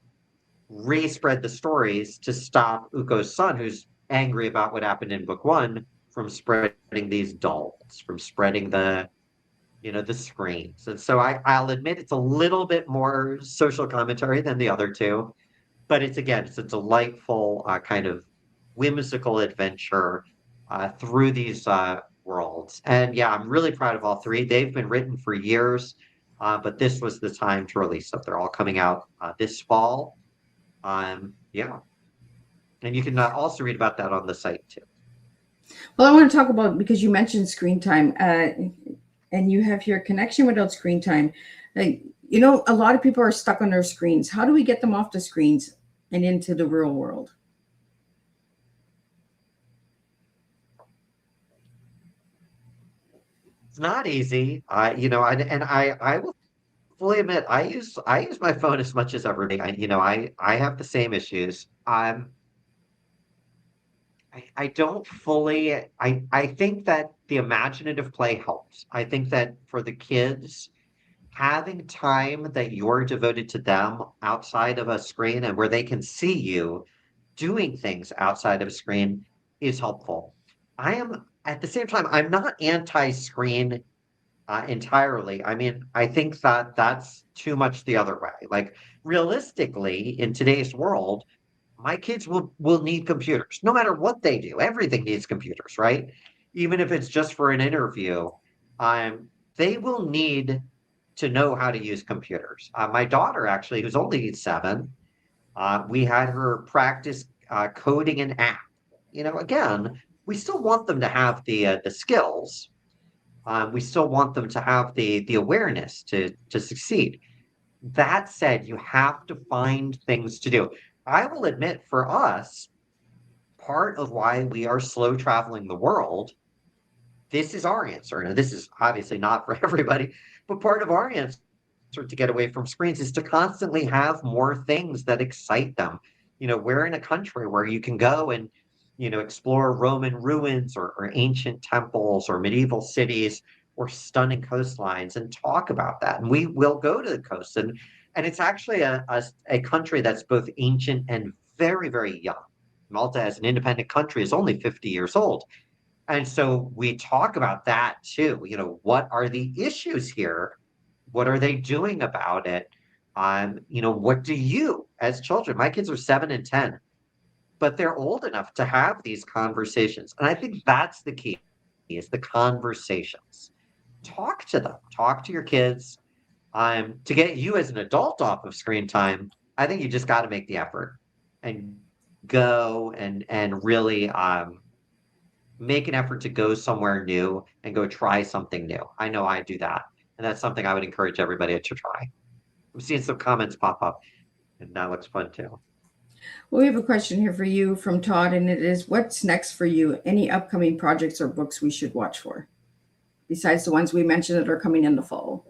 re-spread the stories to stop Uko's son, who's angry about what happened in book one, from spreading these dolls, from spreading the screens. And so I'll admit it's a little bit more social commentary than the other two, but it's a delightful kind of whimsical adventure through these worlds. And yeah, I'm really proud of all three. They've been written for years, but this was the time to release them. They're all coming out this fall. Yeah. And you can also read about that on the site too. Well, I want to talk about, because you mentioned screen time, and you have your connection without screen time. A lot of people are stuck on their screens. How do we get them off the screens and into the real world? It's not easy. I will fully admit I use my phone as much as everything. I have the same issues. I don't fully I think that the imaginative play helps. I think that for the kids, having time that you're devoted to them outside of a screen and where they can see you doing things outside of a screen is helpful. I am at the same time, I'm not anti-screen entirely. I mean, I think that that's too much the other way. Like realistically, in today's world, my kids will need computers no matter what they do. Everything needs computers, right? Even if it's just for an interview, they will need to know how to use computers. My daughter, actually, who's only 7, we had her practice coding an app. Again, we still want them to have the skills. We still want them to have the awareness to succeed. That said, you have to find things to do. I will admit, for us, part of why we are slow traveling the world, this is our answer. Now, this is obviously not for everybody, but part of our answer to get away from screens is to constantly have more things that excite them. We're in a country where you can go and, explore Roman ruins or ancient temples or medieval cities or stunning coastlines and talk about that. And we will go to the coast. And it's actually a country that's both ancient and very, very young. Malta, as an independent country, is only 50 years old. And so we talk about that too. What are the issues here? What are they doing about it? What do you, as children, my kids are 7 and 10, but they're old enough to have these conversations. And I think that's the key, is the conversations. Talk to them, talk to your kids. To get you as an adult off of screen time, I think you just got to make the effort and go and really make an effort to go somewhere new and go try something new. I know I do that. And that's something I would encourage everybody to try. I'm seeing some comments pop up, and that looks fun too. Well, we have a question here for you from Todd, and it is, what's next for you? Any upcoming projects or books we should watch for, besides the ones we mentioned that are coming in the fall?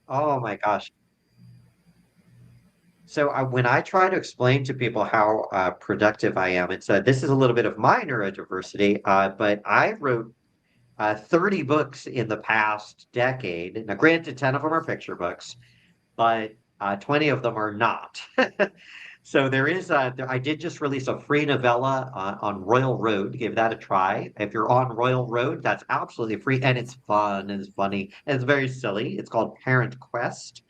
Oh my gosh. So when I try to explain to people how productive I am, it's this is a little bit of my neurodiversity, but I wrote 30 books in the past decade. Now, granted, 10 of them are picture books, but 20 of them are not. So I did just release a free novella on Royal Road. Give that a try. If you're on Royal Road, that's absolutely free, and it's fun, and it's funny, and it's very silly. It's called Parent Quest.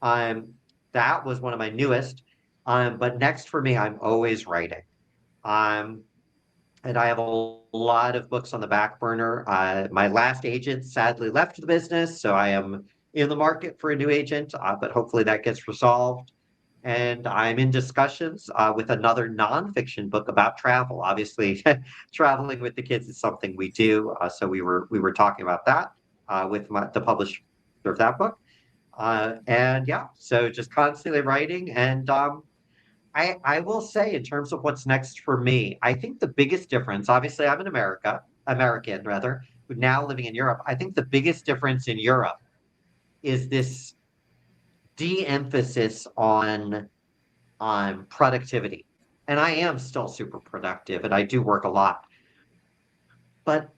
Um, that was one of my newest. But next for me, I'm always writing. Um, and I have a lot of books on the back burner. My last agent sadly left the business, so I am in the market for a new agent, but hopefully that gets resolved. And I'm in discussions with another nonfiction book about travel. Obviously, traveling with the kids is something we do. So we were talking about that with the publisher of that book. And yeah, so just constantly writing. And I will say, in terms of what's next for me, I think the biggest difference, obviously, I'm in American rather, but now living in Europe. I think the biggest difference in Europe is this de-emphasis on productivity. And I am still super productive and I do work a lot. But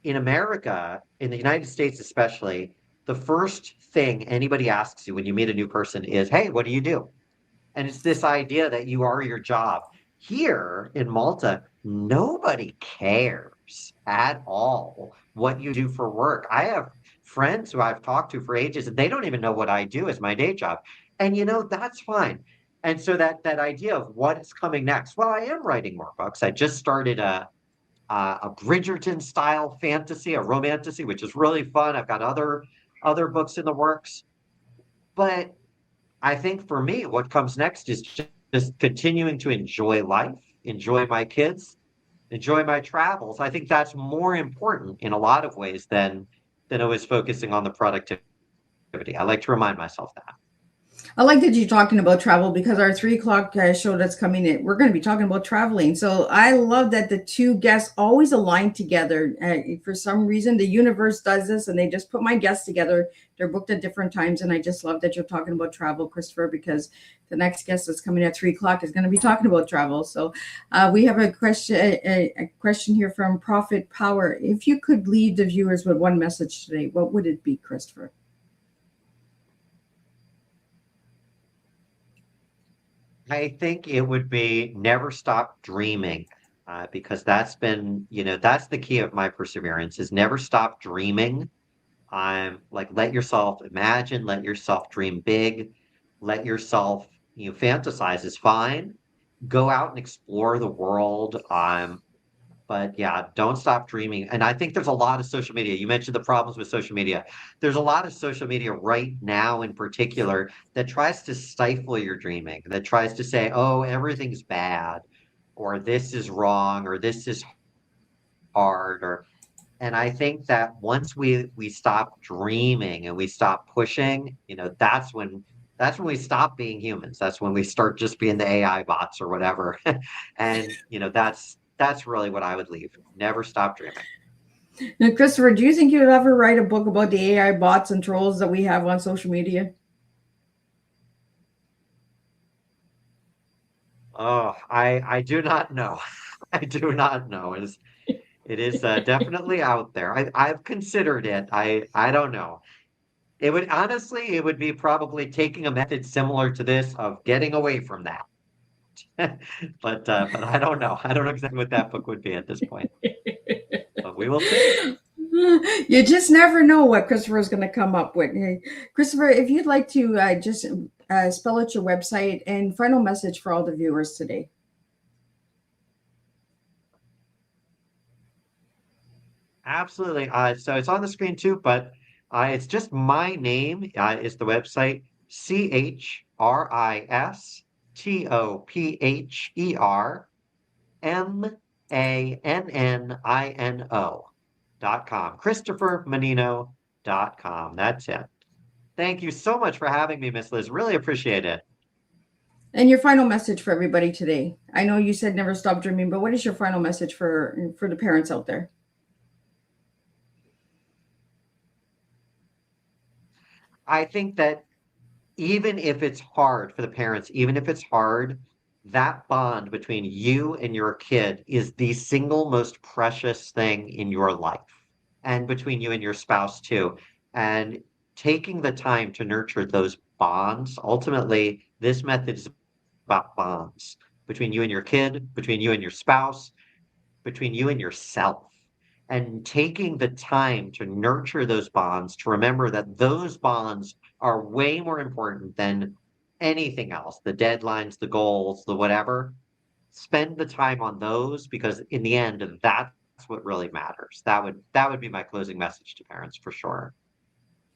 in America, in the United States especially, the first thing anybody asks you when you meet a new person is, hey, what do you do? And it's this idea that you are your job. Here in Malta, nobody cares at all what you do for work. I have friends who I've talked to for ages, and they don't even know what I do as my day job. And that's fine. And so that idea of what is coming next. Well, I am writing more books. I just started a Bridgerton style fantasy, a romantasy, which is really fun. I've got other books in the works. But I think for me, what comes next is just continuing to enjoy life, enjoy my kids, enjoy my travels. I think that's more important in a lot of ways than always focusing on the productivity. I like to remind myself that. I like that you're talking about travel because our 3 o'clock show that's coming in, we're going to be talking about traveling. So I love that the two guests always align together. For some reason, the universe does this and they just put my guests together. They're booked at different times. And I just love that you're talking about travel, Christopher, because the next guest that's coming at 3 o'clock is going to be talking about travel. So we have a question here from Profit Power. If you could leave the viewers with one message today, what would it be, Christopher? I think it would be never stop dreaming, because that's the key of my perseverance is never stop dreaming. I'm like, let yourself imagine, let yourself dream big, let yourself, fantasize is fine. Go out and explore the world. But yeah, don't stop dreaming. And I think there's a lot of social media. You mentioned the problems with social media. There's a lot of social media right now in particular that tries to stifle your dreaming, that tries to say, oh, everything's bad, or this is wrong, or this is hard, and I think that once we stop dreaming and we stop pushing, that's when we stop being humans. That's when we start just being the AI bots or whatever. And that's really what I would leave. Never stop dreaming. Now, Christopher, do you think you'd ever write a book about the AI bots and trolls that we have on social media? Oh, I do not know. I do not know. It is definitely out there. I've considered it. I don't know. It would be probably taking a method similar to this of getting away from that. But I don't know. I don't know exactly what that book would be at this point. But we will see. You just never know what Christopher is going to come up with. Hey, Christopher, if you'd like to just spell out your website and final message for all the viewers today. Absolutely. So it's on the screen too, but it's just my name is the website ChristopherMannino.com. ChristopherMannino.com. That's it. Thank you so much for having me, Miss Liz. Really appreciate it. And your final message for everybody today. I know you said never stop dreaming, but what is your final message for the parents out there? I think that even if it's hard for the parents, even if it's hard, that bond between you and your kid is the single most precious thing in your life, and between you and your spouse too. And taking the time to nurture those bonds, ultimately, this method is about bonds between you and your kid, between you and your spouse, between you and yourself. And taking the time to nurture those bonds, to remember that those bonds are way more important than anything else, the deadlines, the goals, the whatever. Spend the time on those, because in the end, that's what really matters. That would be my closing message to parents for sure.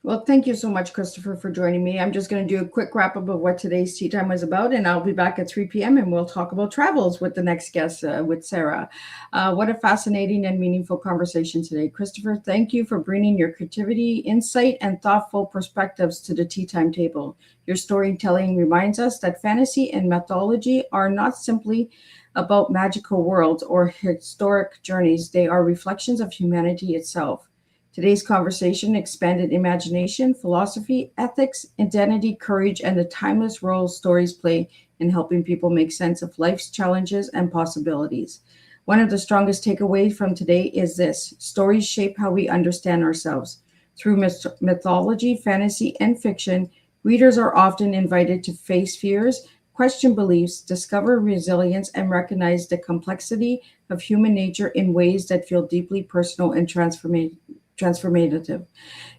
Well, thank you so much, Christopher, for joining me. I'm just going to do a quick wrap up of what today's tea time was about, and I'll be back at 3 p.m. and we'll talk about travels with the next guest, with Sarah. What a fascinating and meaningful conversation today. Christopher, thank you for bringing your creativity, insight, and thoughtful perspectives to the tea time table. Your storytelling reminds us that fantasy and mythology are not simply about magical worlds or historic journeys, they are reflections of humanity itself. Today's conversation expanded imagination, philosophy, ethics, identity, courage, and the timeless role stories play in helping people make sense of life's challenges and possibilities. One of the strongest takeaways from today is this: stories shape how we understand ourselves. Through mythology, fantasy, and fiction, readers are often invited to face fears, question beliefs, discover resilience, and recognize the complexity of human nature in ways that feel deeply personal and transformative.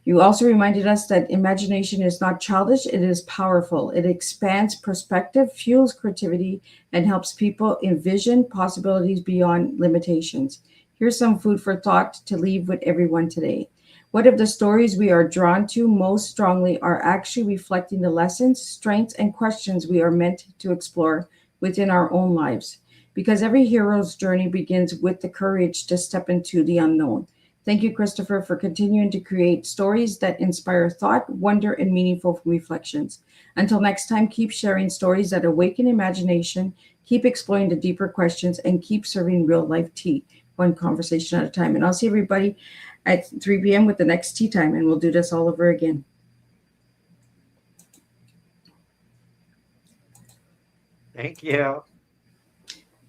You also reminded us that imagination is not childish, it is powerful. It expands perspective, fuels creativity, and helps people envision possibilities beyond limitations. Here's some food for thought to leave with everyone today. What if the stories we are drawn to most strongly are actually reflecting the lessons, strengths, and questions we are meant to explore within our own lives? Because every hero's journey begins with the courage to step into the unknown. Thank you, Christopher, for continuing to create stories that inspire thought, wonder, and meaningful reflections. Until next time, keep sharing stories that awaken imagination, keep exploring the deeper questions, and keep serving real life tea, one conversation at a time. And I'll see everybody at 3 p.m. with the next tea time, and we'll do this all over again. Thank you.